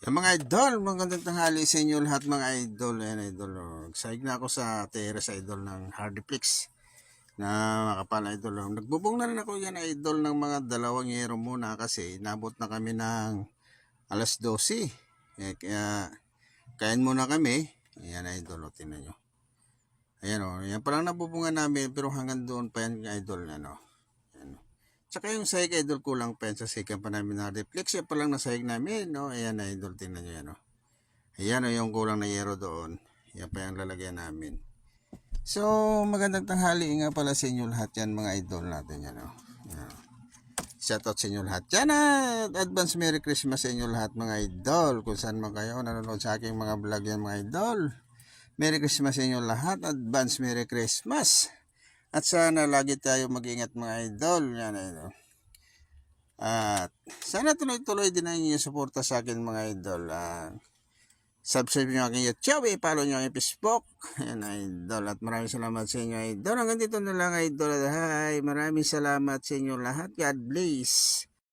Yung mga idol, magandang tanghali sa inyo lahat mga idol. Ayan idol, saig na ako sa terrace idol ng Hardiplex na makapal idol. Nagbubong na rin ako yan idol ng mga 2 yero muna kasi nabot na kami ng alas 12. Kaya kain muna kami. Ayan idol, tingnan nyo. Ayan o, yan palang nabubungan namin pero hanggang doon pa yan idol. Ano. Ayan. Tsaka yung sahig idol kulang pa yan sa sikan pa namin na Hardiplex. Yan palang nasahig namin. No? Ayan idol, tingnan nyo yan o. Ayan o yung kulang na yero doon. Yan pa yung lalagyan namin. So, magandang tanghali nga pala sa inyo lahat yan mga idol natin yan o. Yan. Shoutout sa inyo lahat yan at advance Merry Christmas sa inyo lahat mga idol. Kung saan man kayo nanonood sa aking mga vlog yan mga idol. Merry Christmas sa inyo lahat. Advance Merry Christmas. At sana lagi tayo mag-ingat mga idol. Yan idol. At sana tuloy-tuloy din ang inyong suporta sa akin mga idol. Subscribe nyo aking YouTube, follow nyo aking Facebook. Ayan, idol. At maraming salamat sa inyo, idol. Hanggang dito na lang, idol. Hi, maraming salamat sa inyo lahat. God bless.